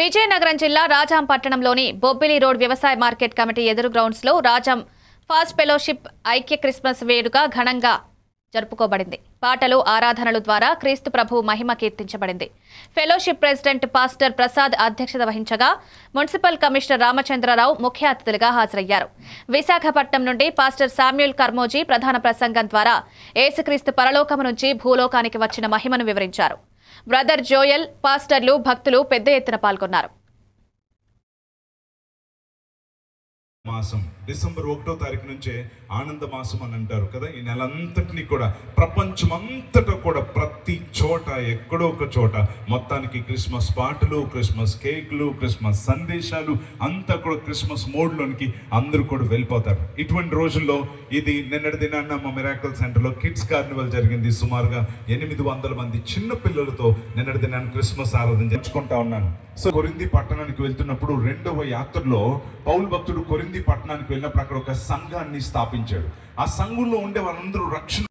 విజయనగరం జిల్లా రాజాం పట్టణంలోని బొబ్బిలి రోడ్ వ్యవసాయ మార్కెట్ కమిటీ ఎదురు గ్రౌండ్స్ లో రాజాం ఫాస్ట్ ఫెలోషిప్ ఐక్య క్రిస్మస్ వేడుక ఘనంగా జరుపుకోబడింది. పాటలు ఆరాధనల ద్వారా క్రీస్తు ప్రభు మహిమ కీర్తించబడింది. ఫెలోషిప్ ప్రెసిడెంట్ పాస్టర్ ప్రసాద్ అధ్యక్షత వహించగా మున్సిపల్ కమిషనర్ రామచంద్రరావు ముఖ్య అతిథులుగా హాజరయ్యారు. విశాఖపట్నం నుండి పాస్టర్ శామ్యూల్ కర్మోజీ ప్రధాన ప్రసంగం ద్వారా యేసుక్రీస్తు పరలోకము నుంచి భూలోకానికి వచ్చిన మహిమను వివరించారు. బ్రదర్ జోయల్, పాస్టర్లు, భక్తులు పెద్ద ఎత్తున పాల్గొన్నారు. మాసం డిసెంబర్ 1వ తారీఖు నుంచే ఆనంద మాసం అని అంటారు కదా. ఈ నెలంతటినీ కూడా ప్రపంచమంతటా కూడా ప్రతి చోట ఎక్కడో ఒక చోట మొత్తానికి క్రిస్మస్ పాటలు, క్రిస్మస్ కేకులు, క్రిస్మస్ సందేశాలు అంతా కూడా క్రిస్మస్ మోడ్లోనికి అందరూ కూడా వెళ్ళిపోతారు. ఇటువంటి రోజుల్లో ఇది నిన్నటి దినాన్న మా మిరాకల్ సెంటర్లో కిడ్స్ కార్నివల్ జరిగింది. సుమారుగా 800 మంది చిన్న పిల్లలతో నిన్నటి దినాన్ని క్రిస్మస్ ఆరాధన జరుపుకుంటా ఉన్నాను. సో కొరింథీ పట్టణానికి వెళ్తున్నప్పుడు 2వ యాత్రలో పౌలు భక్తుడు కొరింథీ పట్టణానికి వెళ్ళినప్పుడు అక్కడ ఒక సంఘాన్ని స్థాపించాడు. ఆ సంఘంలో ఉండే వాళ్ళందరూ రక్షణ